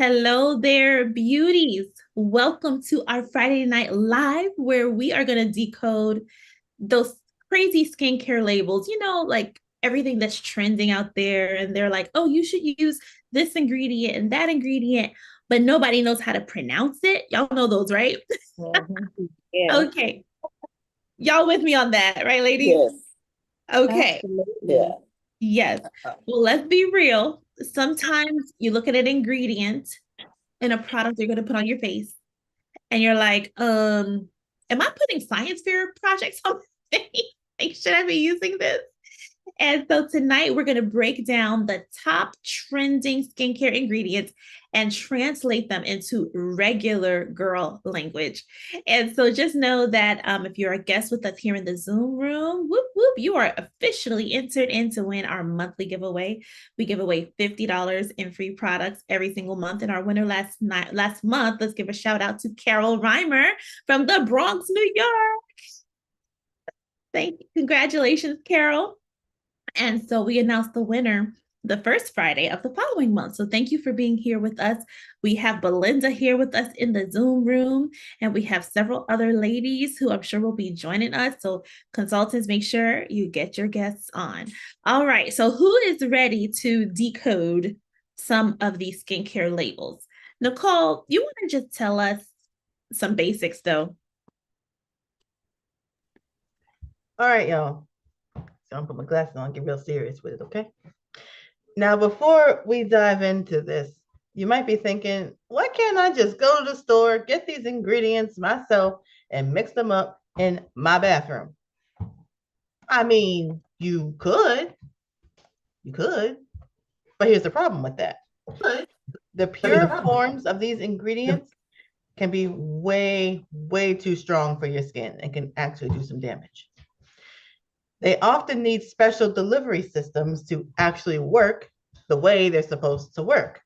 Hello there, beauties. Welcome to our Friday Night Live, where we are going to decode those crazy skincare labels, like everything that's trending out there. And they're like, oh, you should use this ingredient and that ingredient, but nobody knows how to pronounce it. Y'all know those, right? Mhm. Yeah. Okay. Y'all with me on that, right, ladies? Yes. Okay. Absolutely. Yes. Well, let's be real. Sometimes you look at an ingredient in a product you're going to put on your face and you're like, am I putting science fair projects on my face? Like, should I be using this? And so tonight we're going to break down the top trending skincare ingredients and translate them into regular girl language. And so just know that if you're a guest with us here in the Zoom room, whoop, whoop, you are officially entered in to win our monthly giveaway. We give away $50 in free products every single month. And our winner last month, let's give a shout out to Carol Reimer from the Bronx, New York. Congratulations, Carol. And so we announced the winner the first Friday of the following month. So thank you for being here with us. We have Belinda here with us in the Zoom room, and we have several other ladies who I'm sure will be joining us. So consultants, make sure you get your guests on. All right. So who is ready to decode some of these skincare labels? Nicole, you want to just tell us some basics though? All right, y'all. So I'm put my glasses on, get real serious with it, okay? Now, before we dive into this, you might be thinking, why can't I just go to the store, get these ingredients myself, and mix them up in my bathroom? I mean, you could, but here's the problem with that. The pure forms of these ingredients can be way, way too strong for your skin and can actually do some damage. They often need special delivery systems to actually work the way they're supposed to work.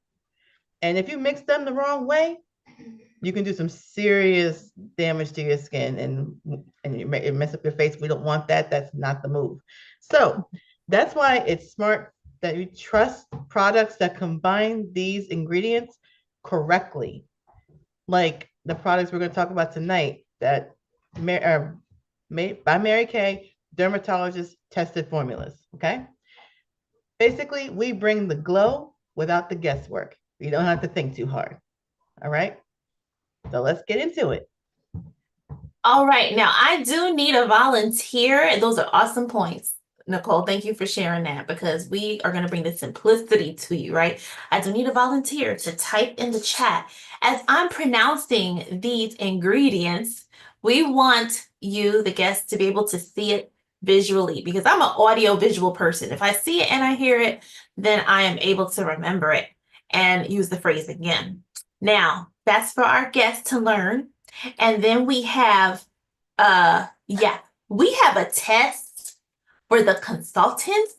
And if you mix them the wrong way, you can do some serious damage to your skin and it mess up your face. We don't want that. That's not the move. So that's why it's smart that you trust products that combine these ingredients correctly, like the products we're going to talk about tonight that made by Mary Kay, dermatologist tested formulas. Okay. Basically, we bring the glow without the guesswork. You don't have to think too hard. All right. So let's get into it. All right. Now, I do need a volunteer. Those are awesome points. Nicole, thank you for sharing that because we are going to bring the simplicity to you, right? I do need a volunteer to type in the chat. As I'm pronouncing these ingredients, we want you, the guests, to be able to see it visually because I'm an audio visual person. If I see it and I hear it, then I am able to remember it and use the phrase again. Now, that's for our guests to learn. And then yeah, we have a test for the consultants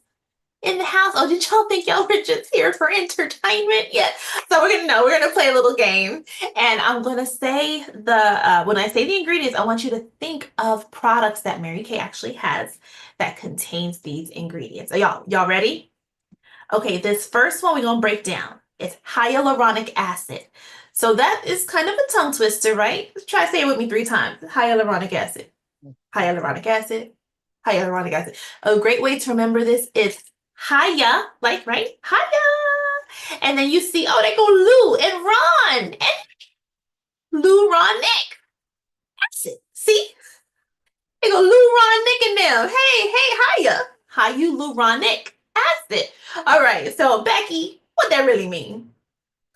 in the house. Oh, did y'all think y'all were just here for entertainment? Yeah. So we're gonna play a little game. And I'm gonna say when I say the ingredients, I want you to think of products that Mary Kay actually has that contains these ingredients. Are y'all ready? Okay, this first one we're gonna break down. It's hyaluronic acid. So that is kind of a tongue twister, right? Let's try to say it with me 3 times. Hyaluronic acid. Hyaluronic acid. Hyaluronic acid. A great way to remember this is Hya, like right? Hya. And then you see, oh, they go Lou and Ron and Luronic acid. See? They go Luronic and them. Hey, Hya. Hyaluronic acid. All right. So Becky, what that really mean?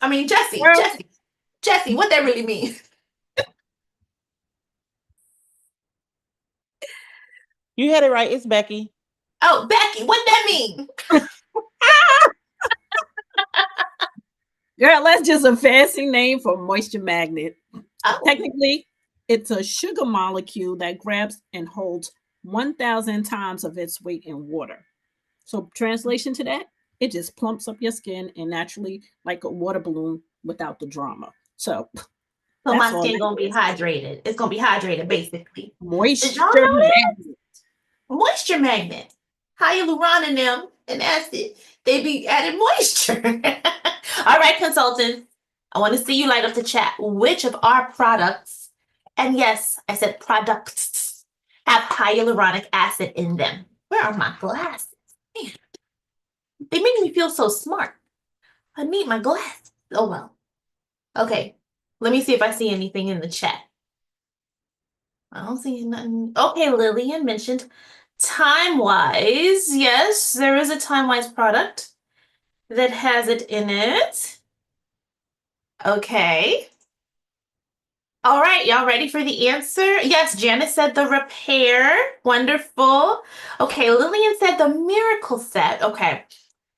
I mean, Jesse, what that really mean? You had it right. It's Becky. Oh, Becky, what that mean? Girl, that's just a fancy name for moisture magnet. Oh, Technically, it's a sugar molecule that grabs and holds 1,000 times of its weight in water. So, translation to that, it just plumps up your skin and naturally, like a water balloon without the drama. So, so that's my all skin that gonna be is. hydrated. It's gonna be hydrated, basically. Did y'all Moisture know that? magnet. Moisture magnet. Hyaluronan and acid. They be adding moisture. All right, consultants. I want to see you light up the chat. Which of our products, and yes, I said products, have hyaluronic acid in them? Where are my glasses? Man, they make me feel so smart. I need my glasses. Oh well. Okay, let me see if I see anything in the chat. I don't see nothing. Okay, Lillian mentioned Time-Wise. Yes, there is a Time-Wise product that has it in it. Okay. All right, y'all ready for the answer? Yes, Janice said the repair. Wonderful. Okay, Lillian said the miracle set. Okay,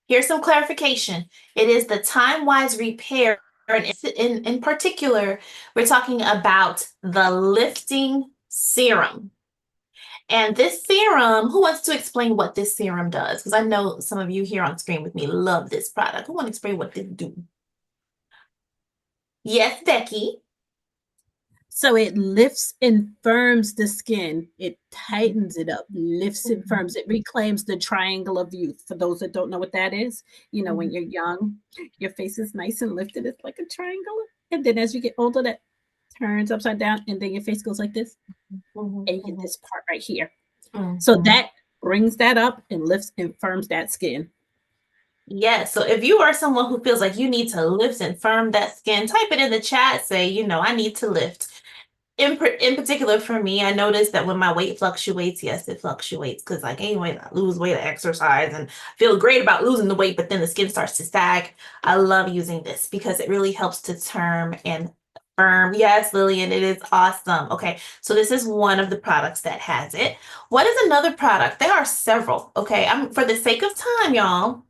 here's some clarification. It is the Time-Wise repair. And in particular, we're talking about the lifting serum. And this serum, who wants to explain what this serum does? Because I know some of you here on screen with me love this product. Who wants to explain what this do? Yes, Becky. So it lifts and firms the skin. It tightens it up, lifts and firms. It reclaims the triangle of youth. For those that don't know what that is, you know, when you're young, your face is nice and lifted. It's like a triangle. And then as you get older, that turns upside down, and then your face goes like this. And you get this part right here. So that brings that up and lifts and firms that skin. Yes. So if you are someone who feels like you need to lift and firm that skin, type it in the chat. Say, you know, I need to lift. In particular for me, I noticed that when my weight fluctuates, yes, it fluctuates because like anyway, I lose weight, I exercise and feel great about losing the weight, but then the skin starts to sag. I love using this because it really helps to firm and firm. Yes, Lillian, it is awesome. Okay, so this is one of the products that has it. What is another product? There are several. Okay, for the sake of time, y'all,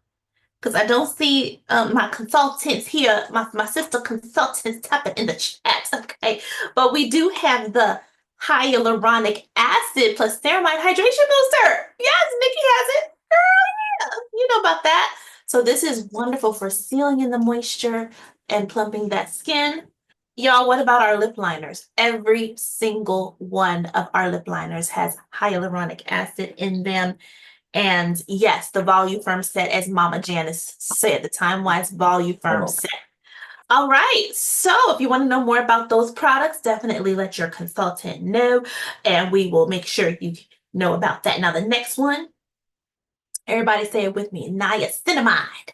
because I don't see my consultants here, my sister consultants tapping in the chat, okay? But we do have the hyaluronic acid plus ceramide hydration booster. Yes, Nikki has it. Girl, yeah, you know about that. So this is wonderful for sealing in the moisture and plumping that skin. Y'all, what about our lip liners? Every single one of our lip liners has hyaluronic acid in them. And yes, the Voluform set, as Mama Janice said, the Time-Wise Voluform set. All right, so if you want to know more about those products, definitely let your consultant know, and we will make sure you know about that. Now, the next one, everybody say it with me, niacinamide.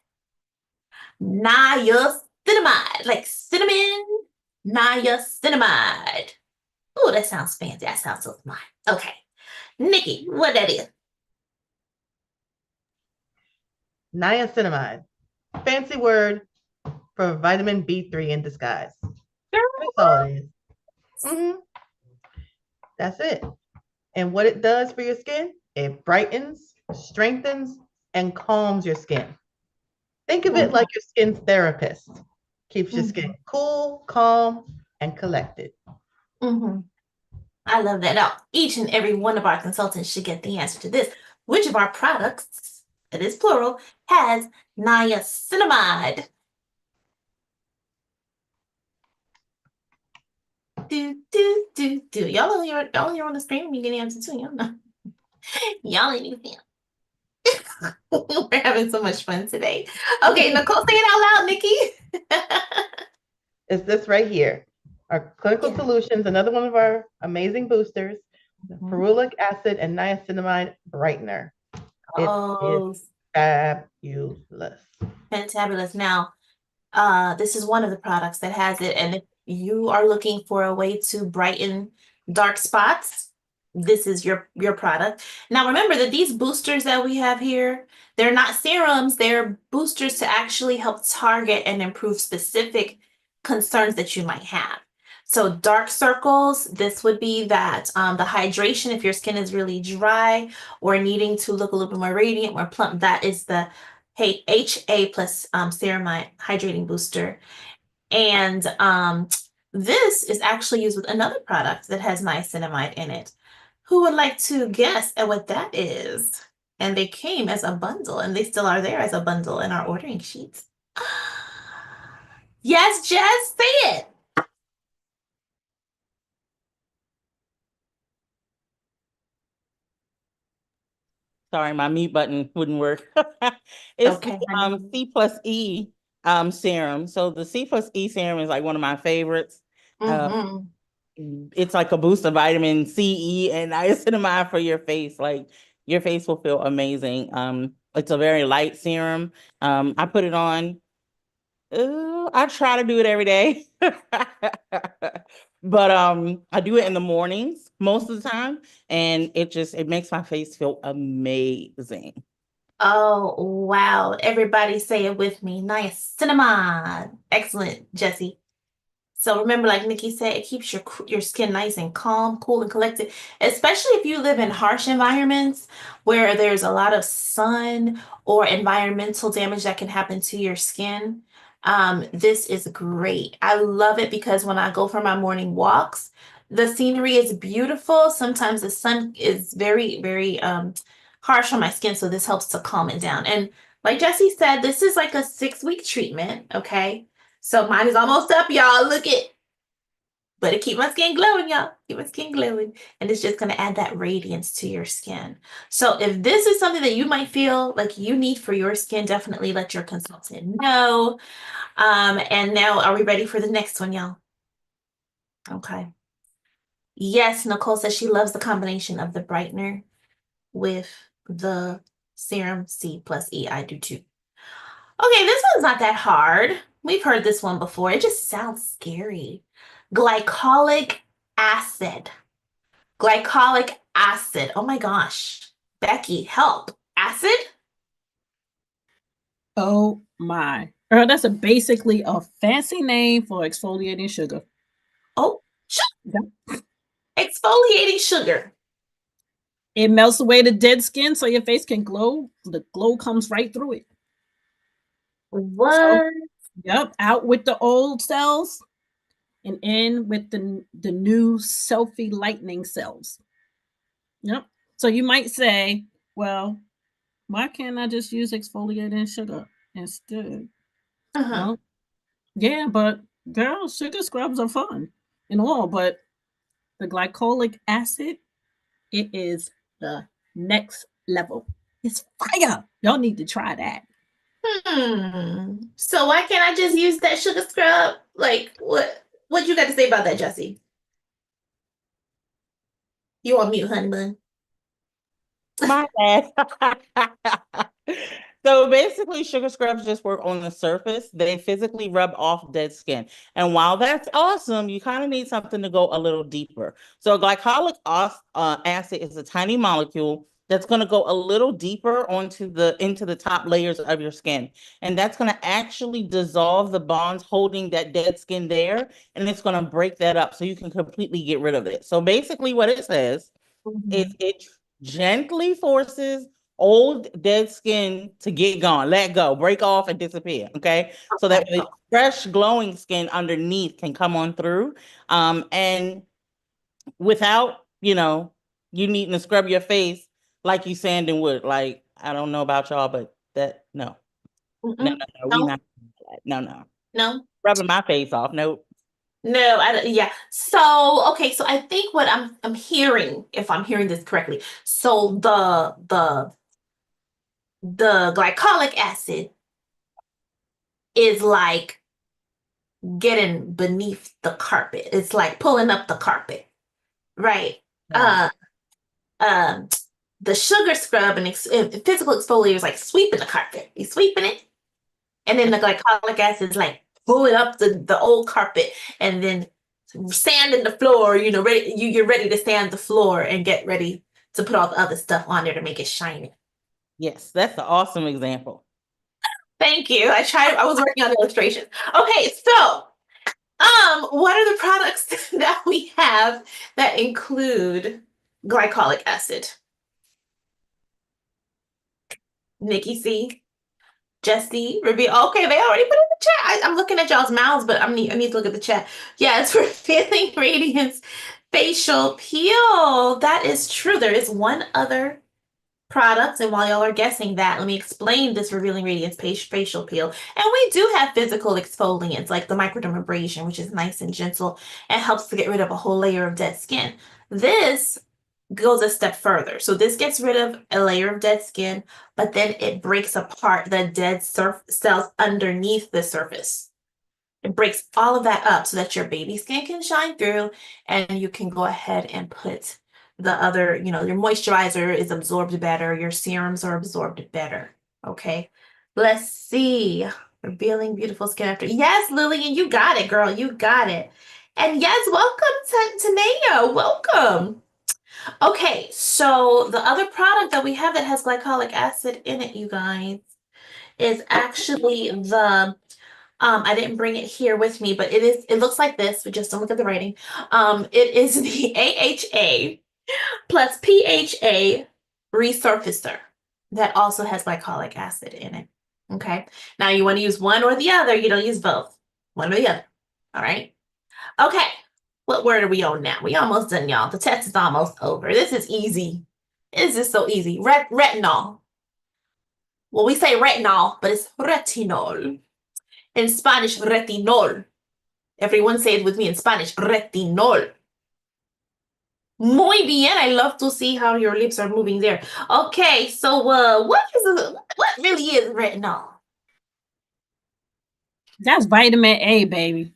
Niacinamide, like cinnamon, niacinamide. Oh, that sounds fancy. That sounds so smart. Okay, Nikki, what that is? Niacinamide. Fancy word for vitamin B3 in disguise. That's all it is. That's it. And what it does for your skin, it brightens, strengthens, and calms your skin. Think of it like your skin's therapist. Keeps your skin cool, calm, and collected. I love that. Now, each and every one of our consultants should get the answer to this. Which of our products, it is plural, has niacinamide? Y'all here on the screen, you get the answer too. Y'all know. Y'all ain't even We're having so much fun today. Okay, Nicole, say it out loud, Nikki. It's this right here. Our Clinical Solutions, another one of our amazing boosters, the ferulic acid and niacinamide brightener. It is fabulous. Fantabulous. Now, this is one of the products that has it, and if you are looking for a way to brighten dark spots, this is your product. Now, remember that these boosters that we have here, they're not serums, they're boosters to actually help target and improve specific concerns that you might have. So dark circles, this would be that the hydration, if your skin is really dry or needing to look a little bit more radiant, more plump, that is the HA plus ceramide hydrating booster. And this is actually used with another product that has niacinamide in it. Who would like to guess at what that is? And they came as a bundle, and they still are there as a bundle in our ordering sheets. Yes, Jess, say it. Sorry, my mute button wouldn't work. It's Okay, C plus E serum. So the C+E serum is like one of my favorites. Mhm. It's like a boost of vitamin C, E, and niacinamide for your face. Like your face will feel amazing. It's a very light serum. I put it on. I try to do it every day. But I do it in the mornings most of the time, and it makes my face feel amazing. Oh, wow. Everybody say it with me. Niacinamide. Excellent, Jesse. So remember, like Nikki said, it keeps your skin nice and calm, cool, and collected, especially if you live in harsh environments where there's a lot of sun or environmental damage that can happen to your skin. This is great. I love it because when I go for my morning walks, the scenery is beautiful. Sometimes the sun is very, very harsh on my skin, so this helps to calm it down. And like Jesse said, this is like a 6-week treatment, okay? So mine is almost up, y'all. Look it. But it keep my skin glowing, y'all. Keep my skin glowing. And it's just going to add that radiance to your skin. So if this is something that you might feel like you need for your skin, definitely let your consultant know. And now are we ready for the next one, y'all? Okay. Yes, Nicole says she loves the combination of the brightener with the serum C plus E. I do too. Okay, this one's not that hard. We've heard this one before. It just sounds scary. Glycolic acid. Glycolic acid. Oh my gosh. Becky, help. Acid? Oh my. Girl, that's basically a fancy name for exfoliating sugar. Oh, exfoliating sugar. It melts away the dead skin so your face can glow. The glow comes right through it. What? So, yep, out with the old cells and in with the new selfie lightning cells. Yep. So you might say, well, why can't I just use exfoliating sugar instead? Well, yeah, but girl, sugar scrubs are fun and all, but the glycolic acid, it is the next level. It's fire. Y'all need to try that. So why can't I just use that sugar scrub? Like, what you got to say about that, Jesse? You on mute, honey bun. My bad. So basically, sugar scrubs just work on the surface. They physically rub off dead skin. And while that's awesome, you kind of need something to go a little deeper. So glycolic acid is a tiny molecule that's going to go a little deeper into the top layers of your skin. And that's going to actually dissolve the bonds holding that dead skin there. And it's going to break that up so you can completely get rid of it. So basically what it says is it gently forces old dead skin to get gone, let go, break off, and disappear. Okay. So that the fresh glowing skin underneath can come on through. And without, you needing to scrub your face like you sanding wood. Like, I don't know about y'all, but no. No, we not. No. Rubbing my face off. Nope. No, I don't. Yeah. So, okay. So I think what I'm hearing, if I'm hearing this correctly, so the glycolic acid is like getting beneath the carpet. It's like pulling up the carpet, right? Right. The sugar scrub and physical exfoliator is like sweeping the carpet. You sweeping it, and then the glycolic acid is like pulling up the old carpet, and then sanding the floor. You're ready to sand the floor and get ready to put all the other stuff on there to make it shiny. Yes, that's an awesome example. Thank you. I was working on illustrations. Okay, so what are the products that we have that include glycolic acid? Nikki C, Jesse, Ruby. Okay, they already put it in the chat. I'm looking at y'all's mouths, but I need to look at the chat. Yeah, it's Revealing Radiance facial peel. That is true. There is one other product, and while y'all are guessing that, let me explain this Revealing Radiance facial peel. And we do have physical exfoliants like the microdermabrasion, which is nice and gentle and helps to get rid of a whole layer of dead skin. This goes a step further. So this gets rid of a layer of dead skin, but then it breaks apart the dead cells underneath the surface. It breaks all of that up so that your baby skin can shine through, and you can go ahead and put the other, your moisturizer is absorbed better, your serums are absorbed better. Okay, let's see. Revealing beautiful skin after. Yes, Lillian, you got it, girl. You got it. And yes, welcome, Tanea. Welcome. Okay, so the other product that we have that has glycolic acid in it, you guys, is actually the I didn't bring it here with me, but it looks like this. We just don't look at the writing. It is the AHA plus PHA resurfacer that also has glycolic acid in it. Okay. Now you want to use one or the other. You don't use both. One or the other. All right. Okay. What word are we on now? We almost done, y'all. The test is almost over. This is easy. This is so easy. Retinol. Well, we say retinol, but it's retinol. In Spanish, retinol. Everyone say it with me in Spanish, retinol. Muy bien. I love to see how your lips are moving there. Okay, so what really is retinol? That's vitamin A, baby.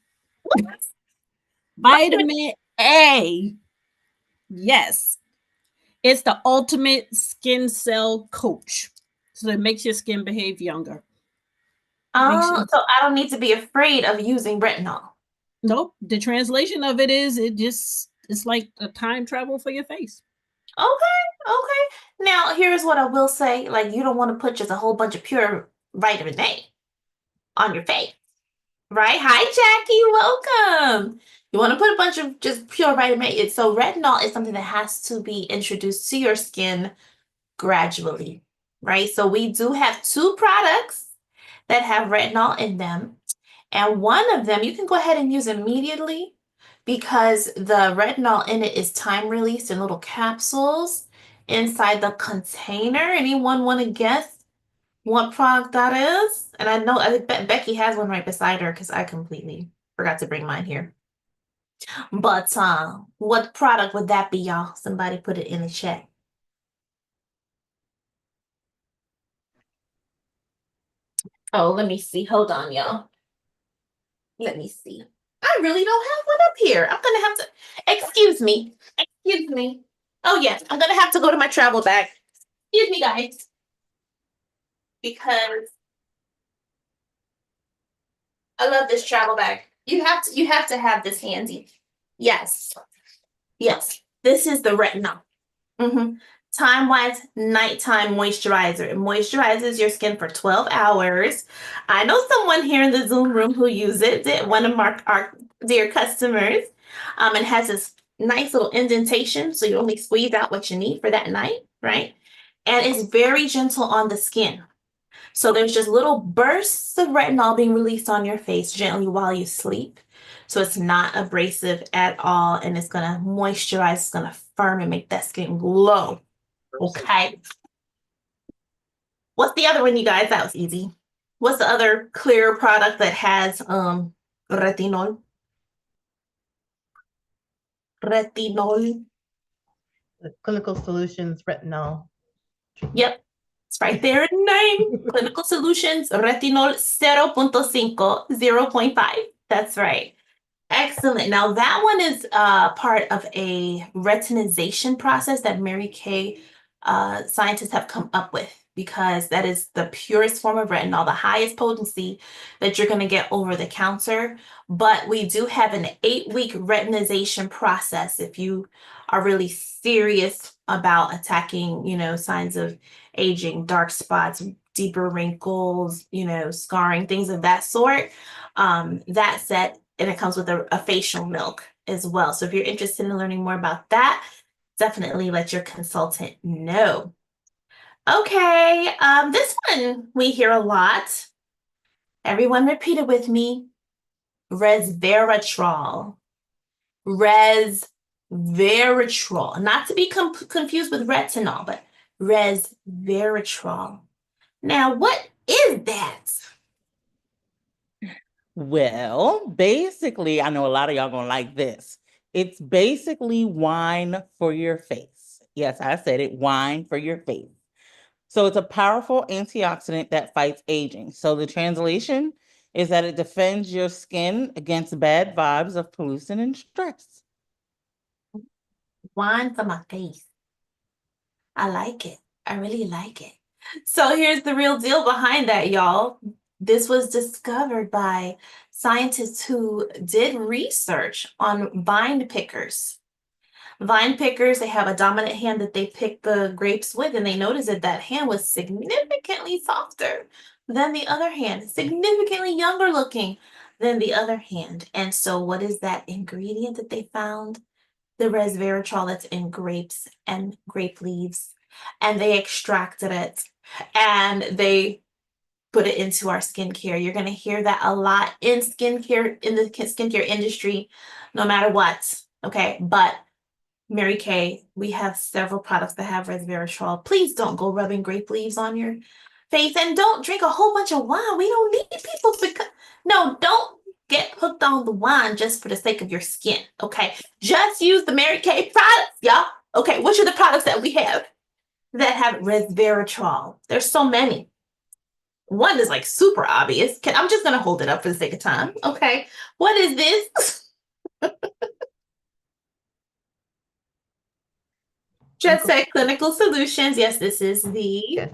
Vitamin A. Yes. It's the ultimate skin cell coach. So it makes your skin behave younger. Oh, so I don't need to be afraid of using retinol. Nope. The translation of it is it's like a time travel for your face. Okay. Now, here's what I will say. Like, you don't want to put just a whole bunch of pure vitamin A on your face, right? Hi, Jackie. Welcome. You want to put a bunch of just pure vitamin A. So retinol is something that has to be introduced to your skin gradually, right? So we do have two products that have retinol in them. And one of them you can go ahead and use immediately because the retinol in it is time released in little capsules inside the container. Anyone want to guess what product that is? And I bet Becky has one right beside her because I completely forgot to bring mine here. But what product would that be, y'all? Somebody put it in the chat. Oh, let me see. Hold on, y'all. Let me see. I really don't have one up here. I'm gonna have to, excuse me. Excuse me. Oh yes, I'm gonna have to go to my travel bag. Excuse me, guys. Because I love this travel bag. You have to have this handy. Yes. Yes. This is the retinol. Time-wise, nighttime moisturizer. It moisturizes your skin for 12 hours. I know someone here in the Zoom room who uses it, one of our dear customers. It has this nice little indentation, so you only squeeze out what you need for that night, right? And it's very gentle on the skin. So there's just little bursts of retinol being released on your face gently while you sleep. So it's not abrasive at all, and it's gonna moisturize, it's gonna firm and make that skin glow. Okay. What's the other one, you guys? That was easy. What's the other clear product that has retinol? Retinol. The Clinical Solutions retinol. Yep. It's right there in the name. Clinical Solutions retinol 0.5, 0.5. That's right. Excellent. Now that one is part of a retinization process that Mary Kay scientists have come up with, because that is the purest form of retinol, the highest potency that you're going to get over the counter. But we do have an 8-week retinization process if you are really serious about attacking, signs of aging, dark spots, deeper wrinkles, scarring, things of that sort. That said, and it comes with a facial milk as well. So if you're interested in learning more about that, definitely let your consultant know. Okay, this one we hear a lot. Everyone repeat it with me. Resveratrol. Resveratrol. Not to be confused with retinol, but resveratrol. Now, what is that? Well, basically, I know a lot of y'all gonna like this. It's basically wine for your face. Yes, I said it, wine for your face. So it's a powerful antioxidant that fights aging. So the translation is that it defends your skin against bad vibes of pollution and stress. Wine for my face. I like it. I really like it. So here's the real deal behind that, y'all. This was discovered by scientists who did research on vine pickers. Vine pickers, they have a dominant hand that they pick the grapes with, and they noticed that that hand was significantly softer than the other hand, significantly younger looking than the other hand. And so, what is that ingredient that they found? The resveratrol that's in grapes and grape leaves. And they extracted it and they put it into our skincare. You're going to hear that a lot in skincare, in the skincare industry, no matter what. Okay. But Mary Kay, we have several products that have resveratrol. Please don't go rubbing grape leaves on your face, and don't drink a whole bunch of wine. We don't need people to, no, don't get hooked on the wine just for the sake of your skin. Okay. Just use the Mary Kay products, y'all. Okay. Which are the products that we have that have resveratrol? There's so many. One is like super obvious. I'm just going to hold it up for the sake of time. Okay. What is this? Just said Clinical Solutions. Yes, this is the Yes.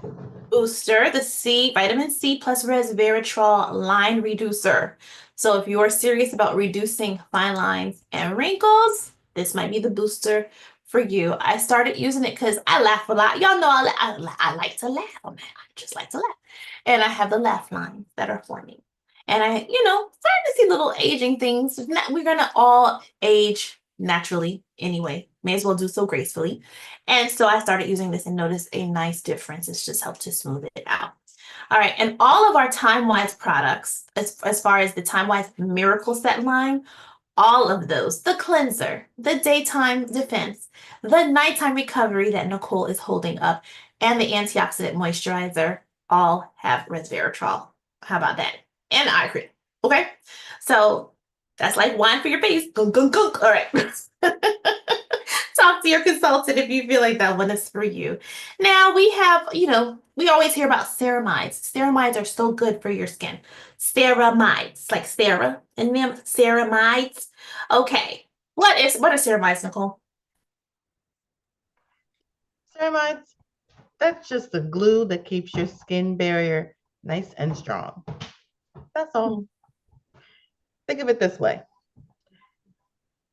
booster, the C, vitamin C plus resveratrol line reducer. So if you are serious about reducing fine lines and wrinkles, this might be the booster for you. I started using it because I laugh a lot. Y'all know I like to laugh. I just like to laugh. And I have the laugh lines that are forming. And I, starting to see little aging things. We're going to all age naturally anyway. May as well do so gracefully. And so I started using this and noticed a nice difference. It's just helped to smooth it out. All right. And all of our TimeWise products, as far as the TimeWise Miracle Set line, all of those, the cleanser, the daytime defense, the nighttime recovery that Nicole is holding up, and the antioxidant moisturizer all have resveratrol. How about that? And eye cream. Okay. So that's like wine for your face. Gunk, gunk, gunk. All right. Talk to your consultant if you feel like that one is for you. Now we have, we always hear about ceramides. Ceramides are so good for your skin. Ceramides, like Sarah and them, ceramides. Okay. What are ceramides, Nicole? Ceramides, that's just the glue that keeps your skin barrier nice and strong. That's all. Think of it this way.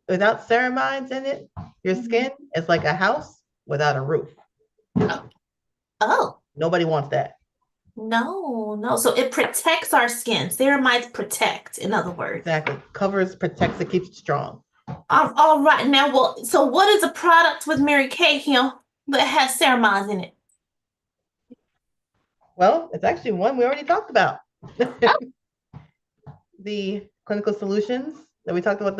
Without ceramides in it, your skin is like a house without a roof. Oh. Nobody wants that. No. So it protects our skin. Ceramides protect, in other words. Exactly. Covers, protects, it keeps it strong. All right. Now, so what is a product with Mary Kay here that has ceramides in it? Well, it's actually one we already talked about. The Clinical Solutions that we talked about,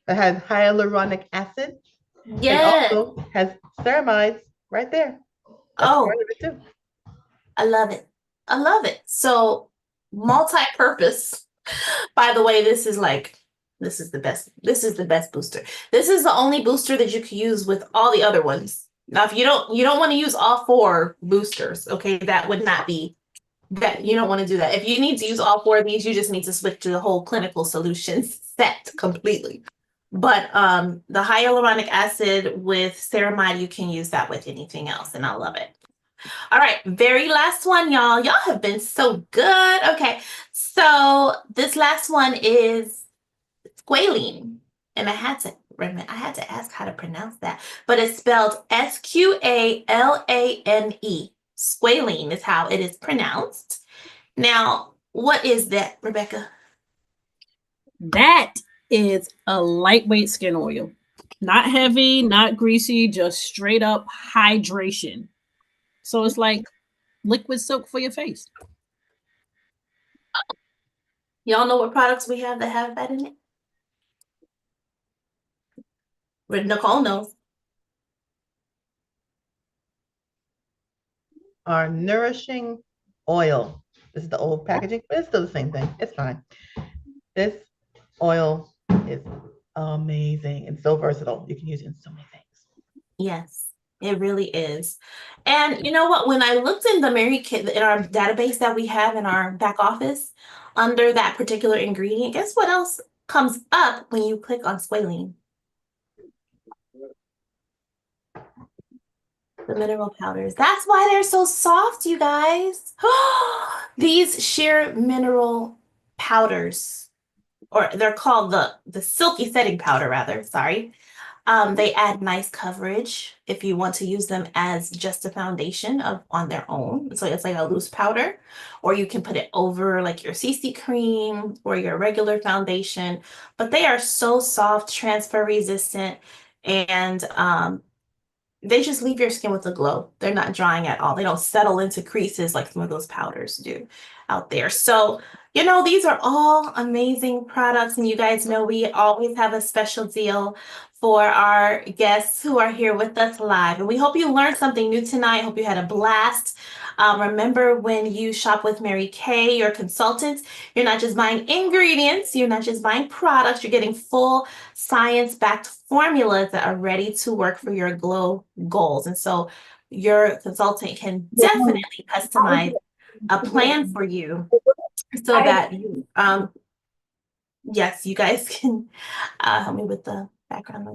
that has hyaluronic acid. Yeah. It also has ceramides right there. That's part of it too. I love it. I love it. So multi-purpose. By the way, this is the best. This is the best booster. This is the only booster that you can use with all the other ones. Now, if you don't want to use all 4 boosters, okay, that would not be that. You don't want to do that. If you need to use all 4 of these, you just need to switch to the whole Clinical Solutions set completely. But the hyaluronic acid with ceramide, you can use that with anything else, and I love it. All right, very last one, y'all. Y'all have been so good. Okay, so this last one is squalene, and I had to ask how to pronounce that, but it's spelled Squalane. Squalene is how it is pronounced. Now, what is that, Rebecca? That is a lightweight skin oil. Not heavy, not greasy, just straight up hydration. So it's like liquid soap for your face. Y'all know what products we have that have that in it? Nicole knows. Our nourishing oil. This is the old packaging, but it's still the same thing. It's fine. This oil is amazing and so versatile. You can use it in so many things. Yes. It really is. And you know what? When I looked in the Mary Kay in our database that we have in our back office under that particular ingredient, guess what else comes up when you click on squalene? The mineral powders. That's why they're so soft, you guys. These sheer mineral powders, or they're called the silky setting powder, rather. Sorry. They add nice coverage if you want to use them as just a foundation on their own. So it's like a loose powder, or you can put it over like your CC cream or your regular foundation. But they are so soft, transfer resistant, and they just leave your skin with a glow. They're not drying at all. They don't settle into creases like some of those powders do out there. So, you know, these are all amazing products. And you guys know we always have a special deal for our guests who are here with us live. And we hope you learned something new tonight. Hope you had a blast. Remember, when you shop with Mary Kay, your consultant, you're not just buying ingredients, you're not just buying products, you're getting full science-backed formulas that are ready to work for your glow goals. And so your consultant can definitely customize a plan for you so that you, yes, you guys can help me with the background noise.